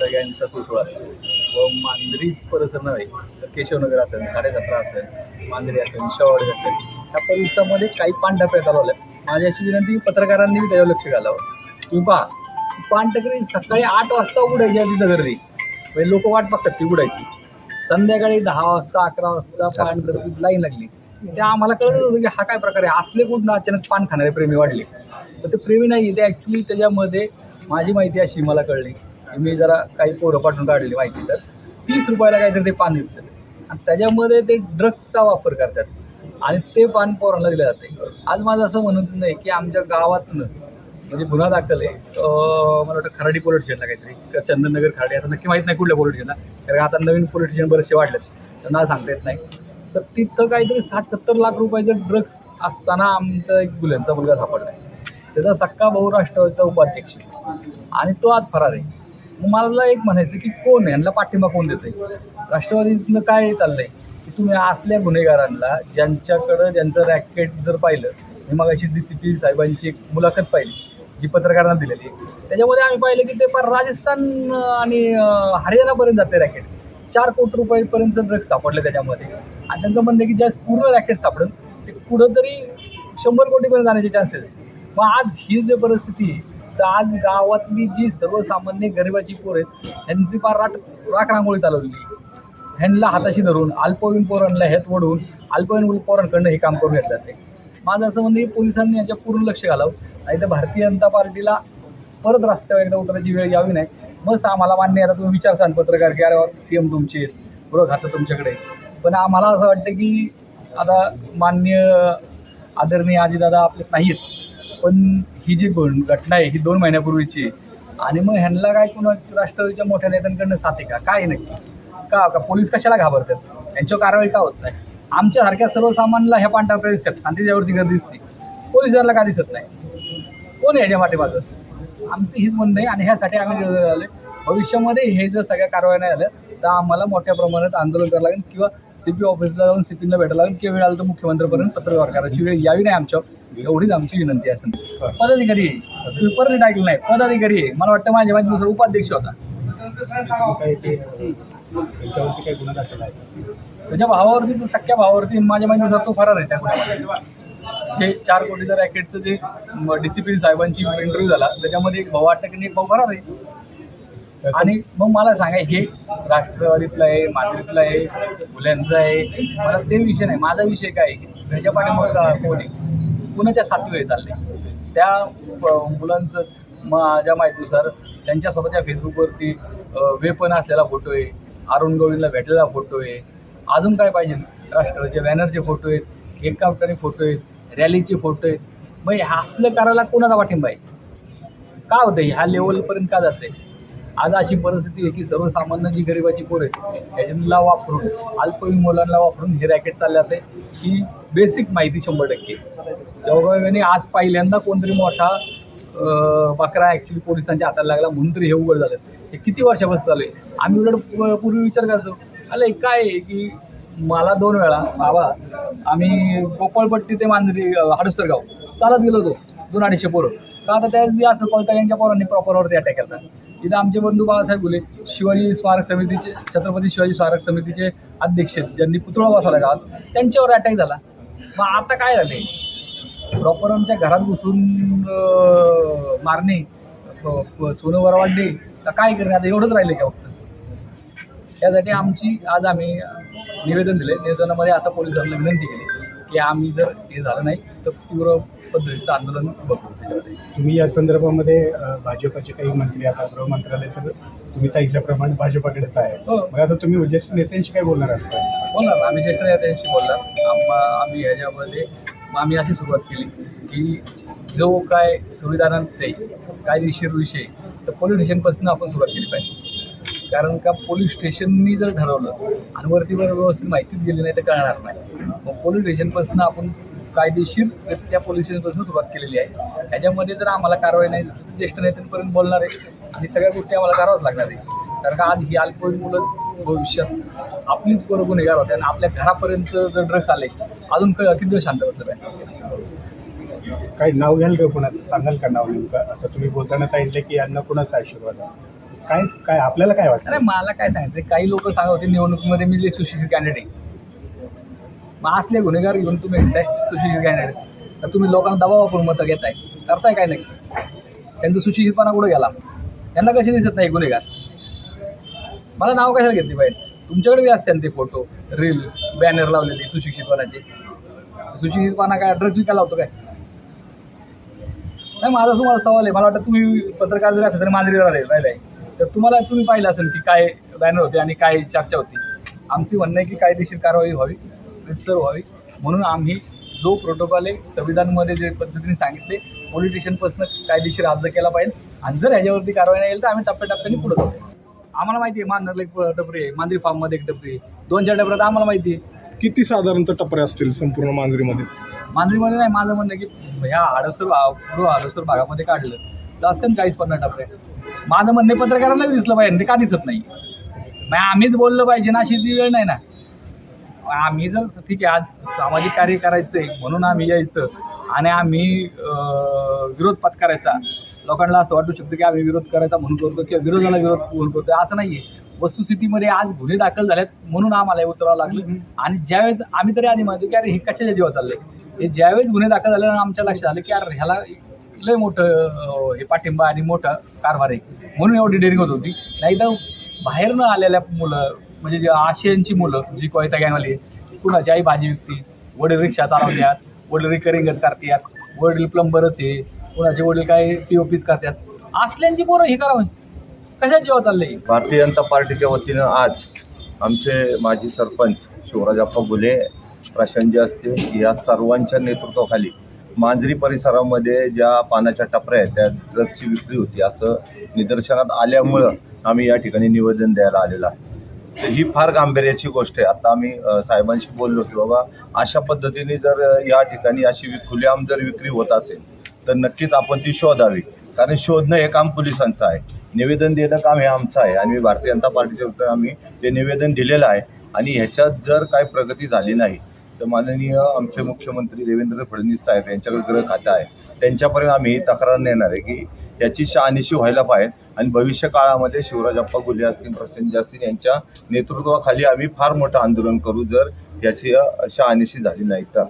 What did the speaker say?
सगळ्यांचा सुसुळा व मांजरीच परिसर नव्हे तर केशवनगर असेल, 17.5 असेल, मांजरी असेल, शेवाडी असेल, त्या परिसरामध्ये काही पानटपऱ्या चालवल्या. माझी अशी विनंती पत्रकारांनी त्याच्यावर लक्ष घालावं. तुम्ही पहा, पानटपरी सकाळी 8 वाजता उघडायची तिथं गर्दी, म्हणजे लोक वाट बघतात ती उघडायची. संध्याकाळी 10 वाजता 11 वाजता पानटपरी लाईन लागली. ते आम्हाला कळत होतं की हा काय प्रकार आहे. असले कुठं अचानक पान खाणारे प्रेमी वाढले. तर ते प्रेमी नाही, ते ॲक्च्युली त्याच्यामध्ये माझी माहिती अशी मला कळली की मी जरा काही पोरं पाठवून काढली माहिती, तर 30 रुपयाला काहीतरी ते पान विकतात आणि त्याच्यामध्ये ते ड्रग्सचा वापर करतात आणि ते पान पोरांना दिलं जाते. आज माझं असं म्हणत नाही की आमच्या गावातनं म्हणजे गुन्हा दाखल आहे, मला वाटतं खराडी पोलीस स्टेशनला काहीतरी, चंदननगर खराडी, आता नक्की माहीत नाही कुठल्या पोलीस स्टेशनला, कारण आता नवीन पोलीस स्टेशन बरेचसे वाढलेत, त्यांना सांगता येत नाही. तर तिथं काहीतरी 60-70 लाख रुपयाचं ड्रग्स असताना आमचा एक गुल्ह्यांचा मुलगा सापडला आहे. त्याचा सक्का भाऊ राष्ट्रवादीचा उपाध्यक्ष आणि तो आज फरार आहे. मग मला एक म्हणायचं की कोण यांना पाठिंबा कोण देते? राष्ट्रवादीतनं काय चाललंय की तुम्ही असल्या गुन्हेगारांना ज्यांचं रॅकेट जर पाहिलं, मी मग अशी DCP साहेबांची एक मुलाखत पाहिली जी पत्रकारांना दिलेली, त्याच्यामध्ये आम्ही पाहिलं की ते फार राजस्थान आणि हरियाणापर्यंत जाते रॅकेट. 4 कोटी रुपयापर्यंत ड्रग्स सापडले त्याच्यामध्ये आणि त्यांचं म्हणणं आहे की ज्या पूर्ण रॅकेट सापडेल ते कुठं तरी 100 कोटीपर्यंत जाण्याचे चान्सेस. मग आज ही जी परिस्थिती आहे, तर आज गावातली जी सर्वसामान्य गरिबाची पोरं आहेत ह्यांची फार राख रांगोळी चालवली. ह्यांना हाताशी धरून अल्पवयीन पोरांना ह्यात ओढून अल्पवयीन पोरांकडनं हे काम करून घेतलं जाते. माझं असं म्हणणं की पोलिसांनी याच्या पूर्ण लक्ष घालावं, नाही तर भारतीय जनता पार्टीला परत रस्त्यावर एकदा उतरायची वेळ यावी नाही. मग आम्हाला मान्य आहे, आता तुम्ही विचारसान पत्रकार की अरे CM तुमचे गृह खातं तुमच्याकडे, पण आम्हाला असं वाटतं की आता मान्य आदरणीय अजितदादा आपले नाहीत, पण ही जी घटना आहे ही 2 महिन्यापूर्वीची आणि मग ह्यांना काय कुणा राष्ट्रवादीच्या मोठ्या नेत्यांकडनं साथ आहे का? काय नक्की का पोलीस कशाला घाबरतात? यांच्यावर कारवाई का होत नाही? आमच्यासारख्या सर्वसामान्याला ह्या पांढऱ्या दिसतात आणि त्याच्यावरती गर्दी दिसते, पोलिसांना का दिसत नाही? कोण आहे ह्याच्या पाठीमागं? आमचं हीच म्हणणं आहे आणि ह्यासाठी आम्ही आलो. भविष्यामध्ये हे जर सगळ्या कारवाई नाही झाल्या तर आम्हाला मोठ्या प्रमाणात आंदोलन करावं लागेल किंवा CP ऑफिसला जाऊन CPला भेटायला लागेल किंवा वेळ आलं तर मुख्यमंत्र्यांपर्यंत पत्रव्यवहार करायची वेळ यावी नाही आमच्यावर, एवढीच आमची विनंती आहे. पदाधिकारी आहे, तुम्ही परत ऐकलं नाही, पदाधिकारी आहे, मला वाटतं माझ्या माहितीनुसार उपाध्यक्ष होता. त्याच्या भावावरती, सख्या भावावरती माझ्या माहितीनुसार तो फरार आहे. त्या जे 4 कोटीचं रॅकेटचं जे DCP साहेबांची इंटरव्ह्यू झाला त्याच्यामध्ये एक भाऊ अटक आणि एक भाऊ फरार आहे. आणि मग मला सांगा, हे राष्ट्रवादीतलं आहे, मांजरीतलं आहे, मुलांचं आहे, मला ते विषय नाही. माझा विषय काय आहे, ह्याच्या पाठीमागं कोण आहे, कुणाच्या साथीवर चालले? त्या मुलांचं माझ्या माहितीनुसार त्यांच्या स्वतःच्या फेसबुकवरती वेपन असलेला फोटो आहे, अरुण गवळीला भेटलेला फोटो आहे, अजून काय पाहिजे, राष्ट्रवादीच्या बॅनरचे फोटो आहेत, केक कापणारे फोटो आहेत, रॅलीचे फोटो आहेत. मग हे असलं करायला कोणाचा पाठिंबा आहे? का होतं ह्या लेवलपर्यंत का जाते? आज अशी परिस्थिती आहे की सर्वसामान्य जी गरिबाची पोरं आहेत ह्याला वापरून, अल्पवयीन मुलांना वापरून हे रॅकेट चालले जाते. ही बेसिक माहिती 100%. योगायोगाने आज पहिल्यांदा कोणतरी मोठा बकरा ॲक्च्युली पोलिसांच्या हाताला लागला म्हणून तरी हे उघड झालं. हे किती वर्षापासून चालू आहे? आम्ही उलट पूर्वी विचार करतो, अरे काय आहे की मला 2 वेळा बाबा आम्ही गोपाळपट्टी ते मांजरी हडसर गाव चालत गेलो होतो, 200-250 पोरं. का आता त्यावेळेस मी असं कळतं यांच्या पोरांनी प्रॉपरवरती अटॅक केला. इथं आमचे बंधू बाळासाहेब घुले, शिवाजी स्मारक समितीचे, छत्रपती शिवाजी स्मारक समितीचे अध्यक्ष, ज्यांनी पुतळा बसवला गावात, त्यांच्यावर अटॅक झाला. मग आता काय झाले? प्रॉपर आमच्या घरात घुसून मारणे, सोनं वरवाडणे का काय करणे, आता एवढंच राहिले का फक्त? त्यासाठी आज आम्ही निवेदन दिले. निवेदनामध्ये असं पोलिसांना विनंती केली की आम्ही जर हे झालं नाही तर तीव्र पद्धतीचं आंदोलन बघू. तुम्ही या संदर्भामध्ये भाजपचे काही मंत्री, आता गृहमंत्रालय तर तुम्ही सांगितल्याप्रमाणे भाजपकडेच आहे. मग आता तुम्ही ज्येष्ठ नेत्यांशी काय बोलणार आहात? बोलणार, आम्ही ज्येष्ठ नेत्यांशी बोलणार. आम्ही ह्याच्यामध्ये आम्ही अशी सुरुवात केली की जो काय संविधानात कायदेशीर विषय तर पोलीस स्टेशनपासून आपण सुरुवात केली पाहिजे. कारण का पोलीस स्टेशननी जर ठरवलं आणि वरतीवर व्यवस्थित माहितीच गेली नाही तर कळणार नाही. मग पोलीस स्टेशनपासून आपण कायदेशीर त्या पोलीस स्टेशनपासून सुरुवात केलेली आहे. ह्याच्यामध्ये जर आम्हाला कारवाई नाही झाली तर ज्येष्ठ नेत्यांपर्यंत बोलणार आहे आणि सगळ्या गोष्टी आम्हाला करावंच लागणार आहे. कारण का आज ही अल्पवयीन मुलं भविष्यात आपलीच पोरं गुन्हेगार होते आणि आपल्या घरापर्यंत जर ड्रग्स आले अजून किती दिवस शांत बसलं आहे? काही नाव घ्याल का कोणाचं, सांगाल का नाव नेमकं? आता तुम्ही बोलताना सांगितलं की यांना कोणाचा आशीर्वाद आहे? काय काय आपल्याला काय वाटतं? अरे मला काय सांगायचं, काही लोक सांगत होते निवडणुकीमध्ये मी जे सुशिक्षित कॅन्डिडेट आहे, मग असले गुन्हेगार घेऊन तुम्ही म्हणताय सुशिक्षित कॅन्डिडेट, तर तुम्ही लोकांना दबाव वापरून मतं घेताय, करताय काय नाही. त्यांचा सुशिक्षितपणा कुठं गेला? त्यांना कसे दिसत नाही गुन्हेगार? मला नाव कशाला घेतली पाहिजे? तुमच्याकडे बी असतील ते फोटो, रील, बॅनर लावलेले सुशिक्षितपणाचे. सुशिक्षितपणा काय ड्रग्स विकायला होतो काय? नाही, माझा तुम्हाला सवाल आहे. मला वाटतं तुम्ही पत्रकार जरी असेल तरी मांजरीला राहिला आहे, तर तुम्ही पाहिलं असेल की काय बॅनर होते आणि काय चर्चा होती. आमची म्हणणं आहे की कायदेशीर कारवाई व्हावी, रितसर व्हावी, म्हणून आम्ही जो प्रोटोकॉल आहे संविधानामध्ये जे पद्धतीने सांगितले, पोलीस स्टेशनपासून कायदेशीर अर्ज केला पाहिजे, आणि जर ह्याच्यावरती कारवाई नाही येईल तर आम्ही टप्प्याटप्प्याने पुढे जाऊ. आम्हाला माहिती आहे मांजरला एक टपरी आहे, मांजरी फार्ममध्ये एक टपरी आहे, 2-4 टपऱ्यात आम्हाला माहिती आहे. किती साधारणतः टपरे असतील संपूर्ण मांजरीमध्ये? मांजरीमध्ये नाही, माझं म्हणणं की ह्या हडसर भागामध्ये काढलं तर असतं 40-50 टपरे. माझं म्हणणे पत्रकारांना दिसलं पाहिजे, ते का दिसत नाही? मग आम्हीच बोललं पाहिजे ना, अशी ती वेळ नाही ना. आम्ही जर ठीक आहे आज सामाजिक कार्य करायचं आहे म्हणून आम्ही यायचं आणि आम्ही विरोध पत्करायचा, लोकांना असं वाटू शकतं की आम्ही विरोध करायचा म्हणून करतो किंवा विरोधाला विरोध म्हणून करतो, असं नाही आहे. वस्तुस्थितीमध्ये आज गुन्हे दाखल झाल्यात म्हणून आम्हाला हे उतरावं लागलं. आणि ज्यावेळेस आम्ही तरी आधी म्हणतो की अरे हे कशाच्या जीवा चाललंय, हे ज्यावेळेस गुन्हे दाखल झाल्यानं आमच्या लक्षात आलं की अरे ह्याला लय मोठं हे पाठिंबा आणि मोठा कारभार आहे, म्हणून एवढी डेअरिंग होत होती. नाही तर बाहेर न आलेल्या मुलं, म्हणजे जे आशियांची मुलं जी कोयता गँगवाली, कुणाची आई भाजी विकती, वडील रिक्षा चालवतात, वडील रिकरिंगच करतात, वडील प्लंबरच आहे, कुणाचे वडील काय POPच करतात, असल्यांची पोरं हे करावं, कशात जेव्हा चाललंय? भारतीय जनता पार्टीच्या वतीनं आज आमचे माजी सरपंच शिवराजप्पा गुले, प्रशांतजी असतील, या सर्वांच्या नेतृत्वाखाली मांजरी परिसरामध्ये ज्या पानाच्या टपऱ्या आहेत त्या ड्रग्सची विक्री होती असं निदर्शनात आल्यामुळं आम्ही या ठिकाणी निवेदन द्यायला आलेलं आहे. तर ही फार गांभीर्याची गोष्ट आहे. आता आम्ही साहेबांशी बोललो की बाबा अशा पद्धतीने जर या ठिकाणी अशी खुलेआम जर विक्री होत असेल तर नक्कीच आपण ती शोधावी, कारण शोधणं हे काम पोलिसांचं आहे, निवेदन देणं काम हे आमचं आहे. आणि भारतीय जनता पार्टीच्या वतीनं आम्ही ते निवेदन दिलेलं आहे. आणि ह्याच्यात जर काही प्रगती झाली नाही तर माननीय आमचे मुख्यमंत्री देवेंद्र फडणवीस साहेब यांच्याकडे गृह खातं आहे, त्यांच्यापर्यंत आम्ही ही तक्रार नेणार आहे की याची शहानिशी व्हायला पाहिजे. आणि भविष्य काळामध्ये शिवराजप्पा गुले असतील, प्रशांतजी असतील, यांच्या नेतृत्वाखाली आम्ही फार मोठं आंदोलन करू जर याची शहानिशी झाली नाही तर.